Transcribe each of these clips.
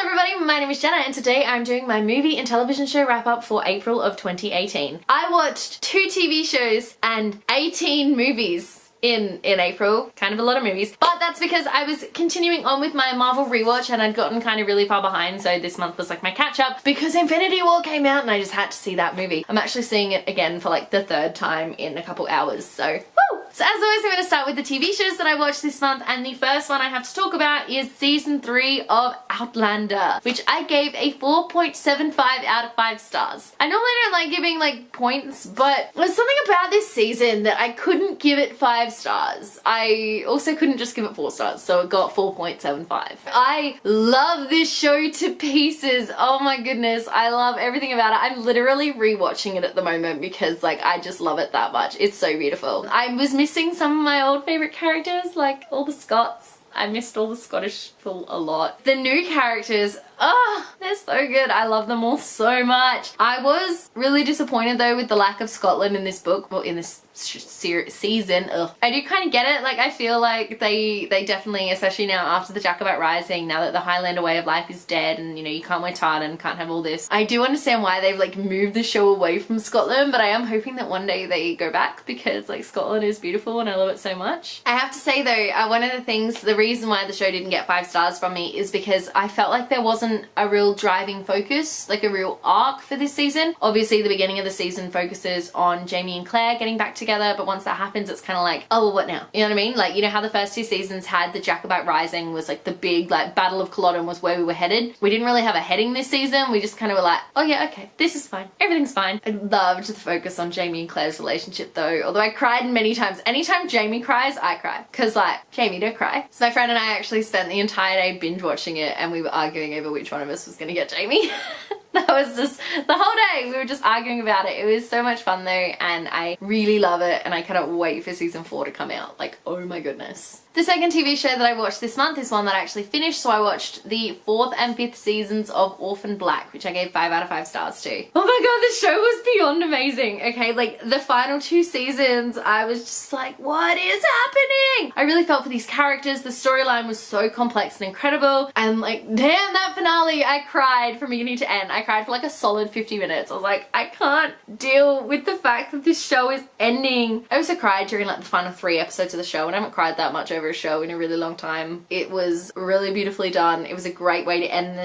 Hello everybody, my name is Jenna and today I'm doing my movie and television show wrap up for April of 2018. I watched 2 TV shows and 18 movies in April, kind of a lot of movies, but that's because I was continuing on with my Marvel rewatch and I'd gotten kind of really far behind, so this month was like my catch up because Infinity War came out and I just had to see that movie. I'm actually seeing it again for like the 3rd time in a couple hours, so woo! So as always, I'm going to start with the TV shows that I watched this month, and the first one I have to talk about is season 3 of Outlander, which I gave a 4.75 out of 5 stars. I normally don't like giving like points, but there's something about this season that I couldn't give it 5 stars. I also couldn't just give it 4 stars, so it got 4.75. I love this show to pieces. Oh my goodness, I love everything about it. I'm literally rewatching it at the moment because like I just love it that much. It's so beautiful. I was missing some of my old favorite characters, like all the Scots. I missed all the Scottish people a lot. The new characters, they're so good. I love them all so much. I was really disappointed though with the lack of Scotland in this book, well in this season. I do kind of get it. Like I feel like they definitely, especially now after the Jacobite Rising, now that the Highlander way of life is dead and you know you can't wear tartan, can't have all this. I do understand why they've like moved the show away from Scotland, but I am hoping that one day they go back because like Scotland is beautiful and I love it so much. I have to say though, one of the things, the reason why the show didn't get 5 stars from me is because I felt like there wasn't a real driving focus, like a real arc for this season. Obviously the beginning of the season focuses on Jamie and Claire getting back together, but once that happens it's kind of like, oh well, what now? You know what I mean? Like, you know how the first 2 seasons had the Jacobite Rising was like the big like Battle of Culloden was where we were headed. We didn't really have a heading this season. We just kind of were like, oh yeah, okay, this is fine, everything's fine. I loved the focus on Jamie and Claire's relationship though, although I cried many times. Anytime Jamie cries, I cry, because like, Jamie, don't cry. So my friend and I actually spent the entire day binge watching it and we were arguing over which one of us was gonna get Jamie. That was just the whole day, we were just arguing about it. It was so much fun though and I really love it and I cannot wait for season 4 to come out. Like, oh my goodness. The second TV show that I watched this month is one that I actually finished, so I watched the 4th and 5th seasons of Orphan Black, which I gave 5 out of 5 stars to. Oh my god, the show was beyond amazing. Okay, like the final 2 seasons, I was just like, what is happening? I really felt for these characters. The storyline was so complex and incredible, and like, damn, that finale, I cried from beginning to end. I cried for like a solid 50 minutes. I was like, I can't deal with the fact that this show is ending. I also cried during like the final 3 episodes of the show, and I haven't cried that much over a show in a really long time. It was really beautifully done. It was a great way to end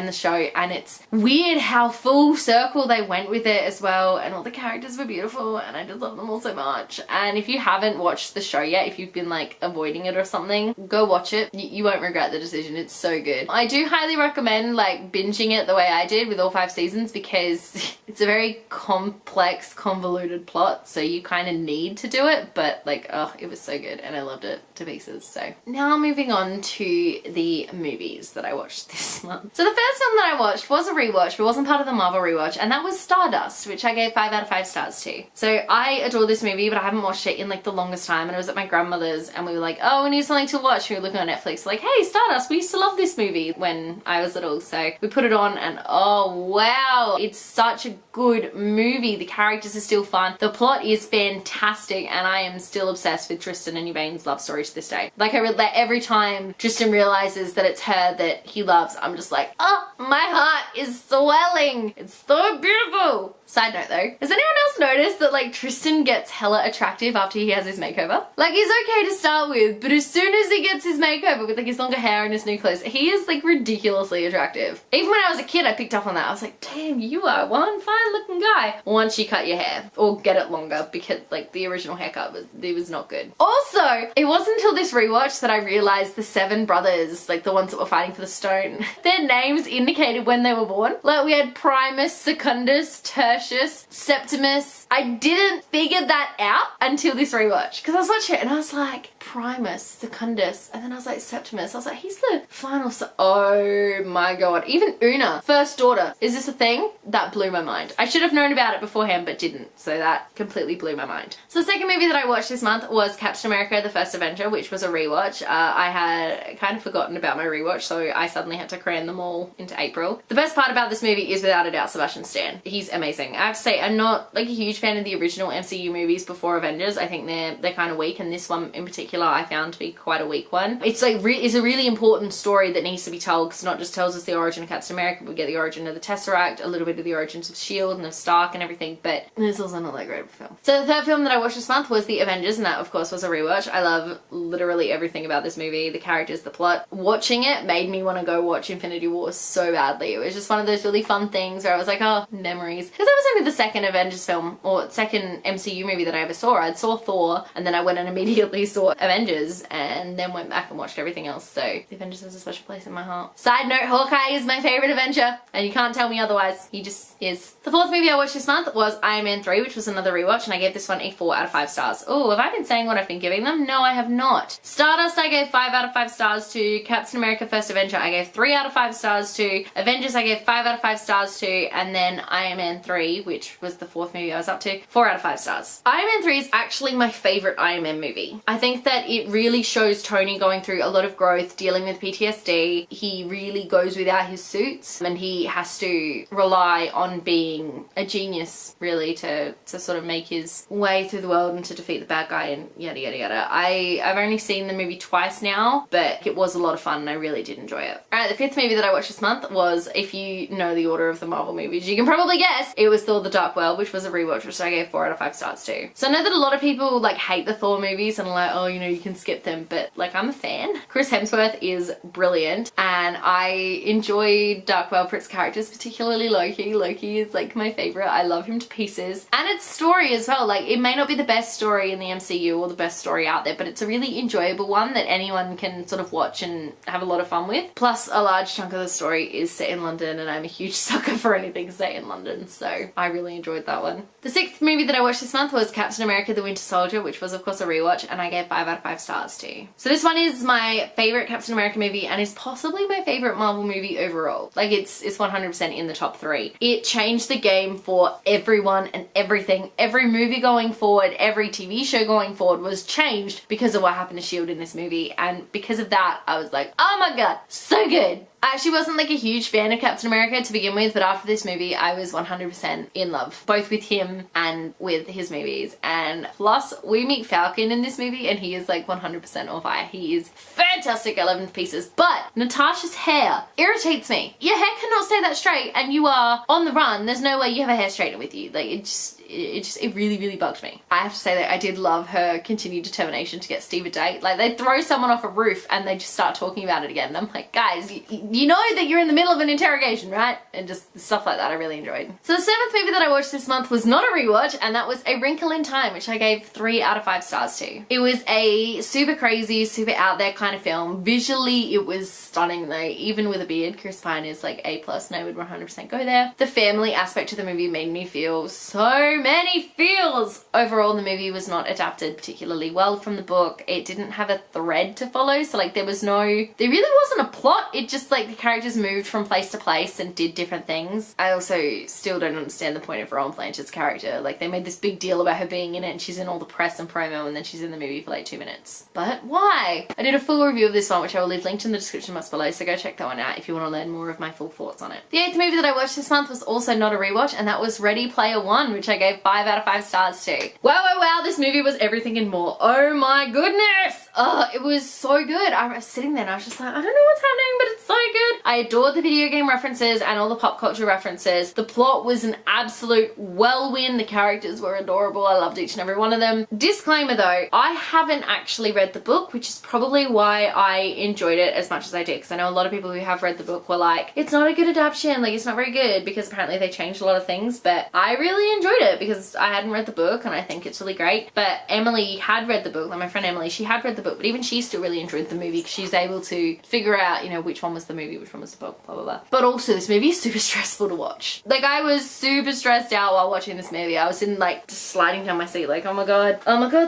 the show, and it's weird how full circle they went with it as well, and all the characters were beautiful and I just love them all so much. And if you haven't watched the show yet, if you've been like avoiding it or something, go watch it. You won't regret the decision. It's so good. I do highly recommend like binging it the way I did with all 5 seasons because it's a very complex, convoluted plot, so you kind of need to do it, but like, oh, it was so good and I loved it to pieces. So now moving on to the movies that I watched this month. So the first one that I watched was a rewatch, but wasn't part of the Marvel rewatch, and that was Stardust, which I gave 5 out of 5 stars to. So I adore this movie, but I haven't watched it in like the longest time, and it was at my grandmother's, and we were like, oh, we need something to watch. We were looking on Netflix, like, hey, Stardust, we used to love this movie when I was little, so we put it on, and oh wow, it's such a good movie. The characters are still fun, the plot is fantastic, and I am still obsessed with Tristan and Yvain's love story to this day. Like, every time Tristan realizes that it's her that he loves, I'm just like, oh, my heart is swelling. It's so beautiful. Side note though, has anyone else noticed that like Tristan gets hella attractive after he has his makeover? Like, he's okay to start with, but as soon as he gets his makeover with like his longer hair and his new clothes, he is like ridiculously attractive. Even when I was a kid, I picked up on that. I was like, damn, you are one fine looking guy. Once you cut your hair or get it longer, because like the original haircut was not good. Also, it wasn't until this rewatch that I realized the 7 brothers, like the ones that were fighting for the stone, their names indicated when they were born. Like, we had Primus, Secundus, Tertius, Septimus. I didn't figure that out until this rewatch, because I was watching it and I was like, Primus, Secundus, and then I was like, Septimus. I was like, he's the final oh my god. Even Una, first daughter. Is this a thing? That blew my mind. I should have known about it beforehand, but didn't, so that completely blew my mind. So the second movie that I watched this month was Captain America: The First Avenger, which was a rewatch. I had kind of forgotten about my rewatch, so I suddenly had to cram them all into April. The best part about this movie is without a doubt Sebastian Stan. He's amazing. amazing. I have to say, I'm not like a huge fan of the original MCU movies before Avengers. I think they're kind of weak, and this one in particular I found to be quite a weak one. It's like it's a really important story that needs to be told, because it not just tells us the origin of Captain America, but we get the origin of the Tesseract, a little bit of the origins of S.H.I.E.L.D. and of Stark and everything, but it's also not that great of a film. So the third film that I watched this month was The Avengers, and that of course was a rewatch. I love literally everything about this movie, the characters, the plot. Watching it made me want to go watch Infinity War so badly. It was just one of those really fun things where I was like, oh, memories. Because that was only the second Avengers film, or second MCU movie that I ever saw. I saw Thor, and then I went and immediately saw Avengers, and then went back and watched everything else. So The Avengers has a special place in my heart. Side note, Hawkeye is my favorite Avenger, and you can't tell me otherwise. He just is. The fourth movie I watched this month was Iron Man 3, which was another rewatch, and I gave this one a 4 out of 5 stars. Oh, have I been saying what I've been giving them? No, I have not. Stardust I gave 5 out of 5 stars to. Captain America First Avenger I gave 3 out of 5 stars to. Avengers I gave 5 out of 5 stars to. And then Iron Man 3, which was the fourth movie I was up to, 4 out of 5 stars. Iron Man 3 is actually my favorite Iron Man movie. I think that it really shows Tony going through a lot of growth, dealing with PTSD. He really goes without his suits, and he has to rely on being a genius, really, to sort of make his way through the world and to defeat the bad guy and yada yada yada. I've only seen the movie twice now, but it was a lot of fun and I really did enjoy it. Alright, the fifth movie that I watched this month was, if you know the order of the Marvel movies, you can probably guess, it was Thor: The Dark World, which was a rewatch, which I gave 4 out of 5 stars to. So I know that a lot of people like hate the Thor movies and are like, oh, you know, you can skip them, but like, I'm a fan. Chris Hemsworth is brilliant, and I enjoy Dark World for its characters, particularly Loki. Loki is like my favorite. I love him to pieces. And its story as well. Like, it may not be the best story in the MCU or the best story out there, but it's a really enjoyable one that anyone can sort of watch and have a lot of fun with. Plus, a large chunk of the story is set in London, and I'm a huge sucker for anything set in London, so I really enjoyed that one. The sixth movie that I watched this month was Captain America: The Winter Soldier, which was of course a rewatch, and I gave 5 out of 5 stars to. So this one is my favorite Captain America movie, and is possibly my favorite Marvel movie overall. Like, it's 100% in the top 3. It changed the game for everyone and everything. Every movie going forward, every TV show going forward was changed because of what happened to S.H.I.E.L.D. in this movie, and because of that I was like, oh my god, so good. I actually wasn't like a huge fan of Captain America to begin with, but after this movie I was 100% in love, both with him and with his movies. And plus, we meet Falcon in this movie and he is like 100% on fire. He is fantastic. I love him to pieces. But Natasha's hair irritates me. Your hair cannot stay that straight and you are on the run. There's no way you have a hair straightener with you. Like, it really bugged me. I have to say that I did love her continued determination to get Steve a date. Like, they throw someone off a roof and they just start talking about it again. And I'm like, guys, you know that you're in the middle of an interrogation, right? And just stuff like that I really enjoyed. So the seventh movie that I watched this month was not a rewatch, and that was A Wrinkle in Time, which I gave 3 out of 5 stars to. It was a super crazy, super out there kind of film. Visually, it was stunning though. Even with a beard, Chris Pine is like A+, and I would 100% go there. The family aspect of the movie made me feel so many feels. Overall, the movie was not adapted particularly well from the book. It didn't have a thread to follow, so like there really wasn't a plot. It just like the characters moved from place to place and did different things. I also still don't understand the point of Rowan Blanchard's character. Like, they made this big deal about her being in it and she's in all the press and promo, and then she's in the movie for like 2 minutes. But why? I did a full review of this one, which I will leave linked in the description box below, so go check that one out if you want to learn more of my full thoughts on it. The 8th movie that I watched this month was also not a rewatch, and that was Ready Player One, which I gave 5 out of 5 stars to. Wow, this movie was everything and more. Oh my goodness! It was so good. I was sitting there and I was just like, I don't know what's happening, but it's so good. I adored the video game references and all the pop culture references. The plot was an absolute whirlwind. The characters were adorable. I loved each and every one of them. Disclaimer though, I haven't actually read the book, which is probably why I enjoyed it as much as I did, because I know a lot of people who have read the book were like, it's not a good adaptation, like it's not very good, because apparently they changed a lot of things. But I really enjoyed it because I hadn't read the book and I think it's really great. But Emily had read the book, like my friend Emily, she had read the book, but even she still really enjoyed the movie because she's able to figure out, you know, which one was the movie, which one was the book, blah blah blah. But also, this movie is super stressful to watch. Like, I was super stressed out while watching this movie. I was in like just sliding down my seat like, oh my god,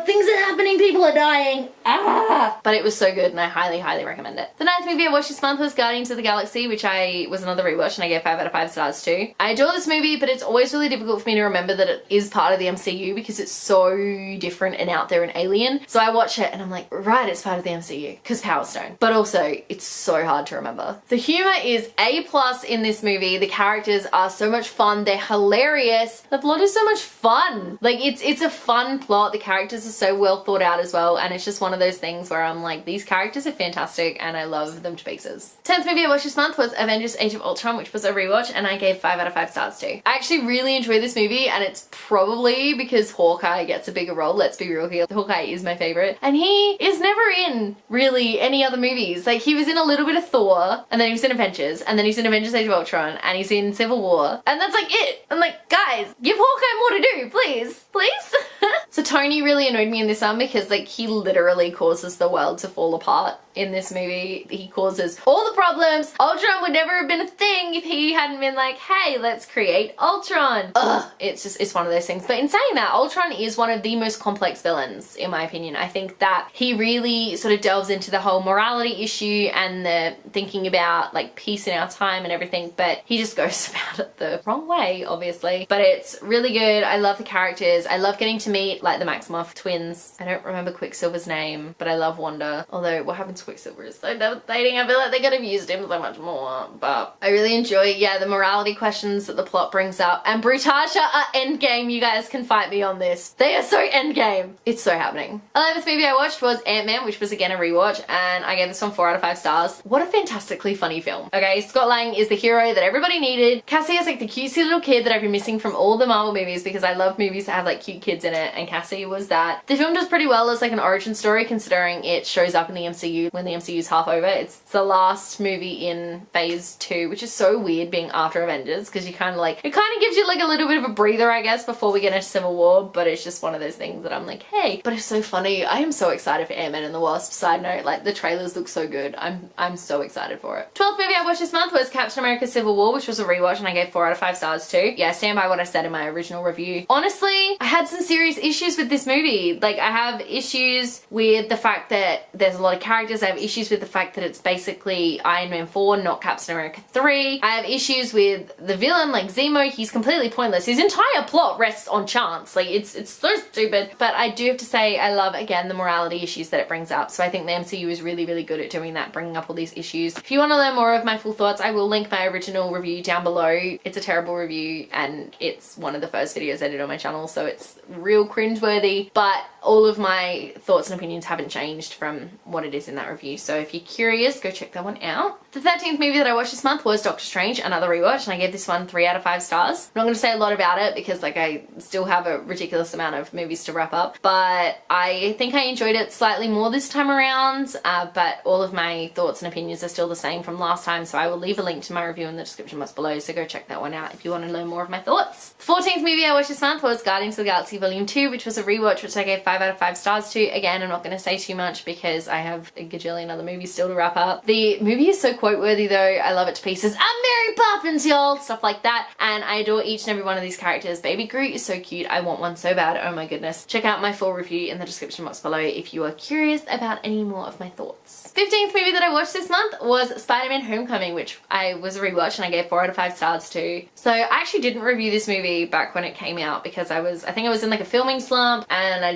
things are happening, people are dying, ah! But it was so good and I highly recommend it. The 9th movie I watched this month was Guardians of the Galaxy, which was another rewatch, and I gave 5 out of 5 stars too. I adore this movie, but it's always really difficult for me to remember that it is part of the MCU because it's so different and out there and alien. So I watch it and I'm like, right, it's part of the MCU because Power Stone. But also, it's so hard to remember. The humor is A+ in this movie. The characters are so much fun. They're hilarious. The plot is so much fun. Like, it's a fun plot. The characters are so well thought out as well, and it's just one of those things where I'm like, these characters are fantastic and I love them to pieces. 10th movie I watched this month was Avengers Age of Ultron, which was a rewatch, and I gave 5 out of 5 stars to. I actually really enjoyed this movie, and it's probably because Hawkeye gets a bigger role. Let's be real here. Hawkeye is my favorite, and he is never in really any other movies. Like, he was in a little bit of Thor, and then he was in Avengers, and then he's in Avengers Age of Ultron, and he's in Civil War, and that's like it. I'm like, guys, give Hawkeye more to do, please. Please? So Tony really annoyed me in this one because, like, he literally causes the world to fall apart in this movie. He causes all the problems. Ultron would never have been a thing if he hadn't been like, hey, let's create Ultron. Ugh, it's one of those things. But in saying that, Ultron is one of the most complex villains, in my opinion. I think that he really sort of delves into the whole morality issue and the thinking about, like, peace in our time and everything, but he just goes about it the wrong way, obviously. But it's really good. I love the characters. I love getting to meet, like, the Maximoff twins. I don't remember Quicksilver's name, but I love Wanda. Although, what happened to Quicksilver is so devastating. I feel like they could have used him so much more, but I really enjoy, yeah, the morality questions that the plot brings up. And Brutasha are endgame. You guys can fight me on this. They are so endgame. It's so happening. 11th movie I watched was Ant-Man, which was again a rewatch, and I gave this one 4 out of 5 stars. What a fantastically funny film. Okay, Scott Lang is the hero that everybody needed. Cassie is like the cutesy little kid that I've been missing from all the Marvel movies because I love movies that have like cute kids in it, and Cassie was that. The film does pretty well as like an origin story considering it shows up in the MCU when the MCU is half over. It's the last movie in phase 2, which is so weird being after Avengers because you kind of like, it kind of gives you like a little bit of a breather, I guess, before we get into Civil War, but it's just one of those things that I'm like, hey, but it's so funny. I am so excited for Ant-Man and the Wasp. Side note, like, the trailers look so good. I'm so excited for it. 12th movie I watched this month was Captain America Civil War, which was a rewatch, and I gave 4 out of 5 stars too. Yeah, I stand by what I said in my original review. Honestly, I had some serious issues with this movie. Like, I have issues with the fact that there's a lot of characters. I have issues with the fact that it's basically Iron Man 4, not Captain America 3. I have issues with the villain, like Zemo. He's completely pointless. His entire plot rests on chance. Like, it's so stupid. But I do have to say, I love, again, the morality issues that it brings up. So I think the MCU is really, really good at doing that, bringing up all these issues. If you want to learn more of my full thoughts, I will link my original review down below. It's a terrible review, and it's one of the first videos I did on my channel, so it's real cringeworthy, but all of my thoughts and opinions haven't changed from what it is in that review. So if you're curious, go check that one out. The 13th movie that I watched this month was Doctor Strange, another rewatch, and I gave this one 3 out of 5 stars. I'm not going to say a lot about it because, like, I still have a ridiculous amount of movies to wrap up, but I think I enjoyed it slightly more this time around, but all of my thoughts and opinions are still the same from last time, so I will leave a link to my review in the description box below, so go check that one out if you want to learn more of my thoughts. The 14th movie I watched this month was Guardians of the Galaxy Volume 2, which was a rewatch, which I gave 5 out of 5 stars to. Again, I'm not going to say too much because I have a gajillion other movies still to wrap up. The movie is so quote-worthy though. I love it to pieces. I'm Mary Poppins, y'all! Stuff like that. And I adore each and every one of these characters. Baby Groot is so cute. I want one so bad. Oh my goodness. Check out my full review in the description box below if you are curious about any more of my thoughts. 15th movie that I watched this month was Spider-Man Homecoming, which I was a rewatch and I gave 4 out of 5 stars to. So I actually didn't review this movie back when it came out because I think I was in like a filming slump and I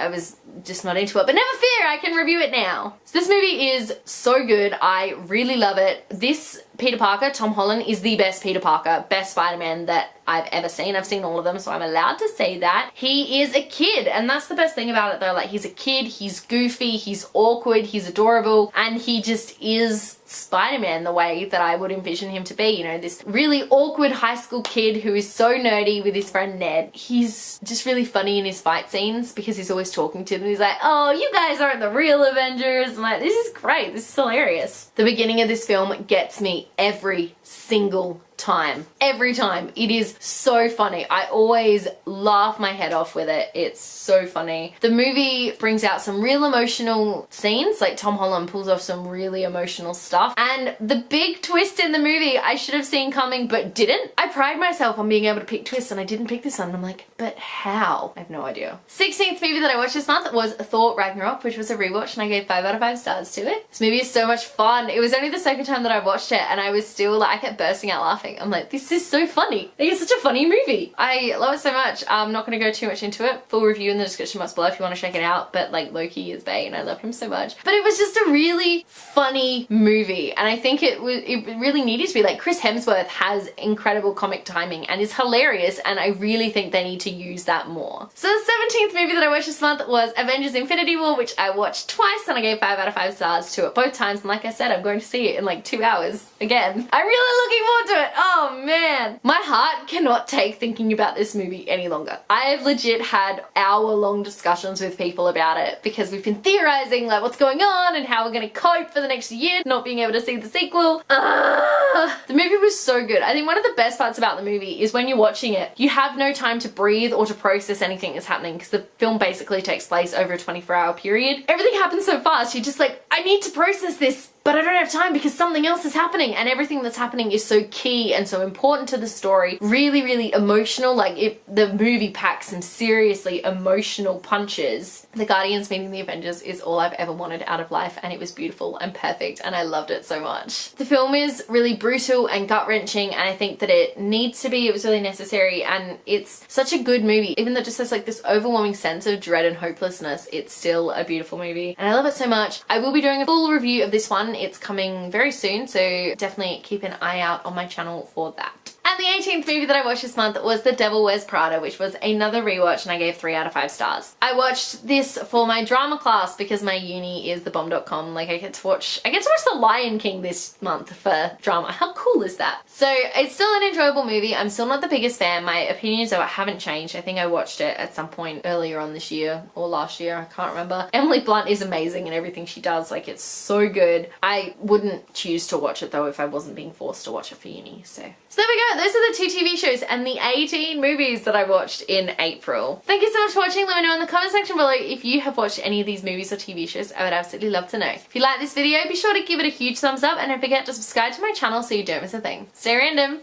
was just not into it. But never fear, I can review it now. So this movie is so good. I really love it. This Peter Parker, Tom Holland, is the best Peter Parker, best Spider-Man that I've ever seen. I've seen all of them, so I'm allowed to say that. He is a kid, and that's the best thing about it though. Like, he's a kid, he's goofy, he's awkward, he's adorable, and he just is Spider-Man the way that I would envision him to be. You know, this really awkward high school kid who is so nerdy with his friend Ned. He's just really funny in his fight scenes because he's always talking to them. He's like, oh, you guys aren't the real Avengers. I'm like, this is great. This is hilarious. The beginning of this film gets me every single time. Every time. It is so funny. I always laugh my head off with it. It's so funny. The movie brings out some real emotional scenes. Like, Tom Holland pulls off some really emotional stuff. And the big twist in the movie I should have seen coming but didn't. I pride myself on being able to pick twists and I didn't pick this one. And I'm like, but how? I have no idea. 16th movie that I watched this month was Thor Ragnarok, which was a rewatch, and I gave 5 out of 5 stars to it. This movie is so much fun. It was only the second time that I watched it and I was still like, I kept bursting out laughing. laughing. I'm like, this is so funny. It's such a funny movie. I love it so much. I'm not going to go too much into it. Full review in the description box below if you want to check it out. But like, Loki is bae and I love him so much. But it was just a really funny movie, and I think it really needed to be. Like, Chris Hemsworth has incredible comic timing and is hilarious, and I really think they need to use that more. So the 17th movie that I watched this month was Avengers Infinity War, which I watched twice and I gave 5 out of 5 stars to it both times, and like I said, I'm going to see it in like 2 hours again. I'm really looking forward to it. Oh man. My heart cannot take thinking about this movie any longer. I've legit had hour-long discussions with people about it because we've been theorizing like what's going on and how we're going to cope for the next year not being able to see the sequel. The movie was so good. I think one of the best parts about the movie is when you're watching it, you have no time to breathe or to process anything that's happening because the film basically takes place over a 24-hour period. Everything happens so fast, you're just like, I need to process this, but I don't have time because something else is happening, and everything that's happening is so key and so important to the story. Really, really emotional. Like, the movie packs some seriously emotional punches. The Guardians meeting the Avengers is all I've ever wanted out of life, and it was beautiful and perfect, and I loved it so much. The film is really brutal and gut-wrenching, and I think that it needs to be. It was really necessary, and it's such a good movie. Even though it just has like this overwhelming sense of dread and hopelessness, it's still a beautiful movie, and I love it so much. I will be doing a full review of this one. It's coming very soon, so definitely keep an eye out on my channel for that. And the 18th movie that I watched this month was The Devil Wears Prada, which was another rewatch, and I gave 3 out of 5 stars. I watched this for my drama class because my uni is thebomb.com. Like, I get to watch The Lion King this month for drama. How cool is that? So it's still an enjoyable movie. I'm still not the biggest fan. My opinions though haven't changed. I think I watched it at some point earlier on this year or last year. I can't remember. Emily Blunt is amazing in everything she does. Like, it's so good. I wouldn't choose to watch it though if I wasn't being forced to watch it for uni. So there we go. Those are the 2 TV shows and the 18 movies that I watched in April. Thank you so much for watching. Let me know in the comment section below if you have watched any of these movies or TV shows. I would absolutely love to know. If you like this video, be sure to give it a huge thumbs up, and don't forget to subscribe to my channel so you don't miss a thing. Stay random.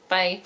Bye.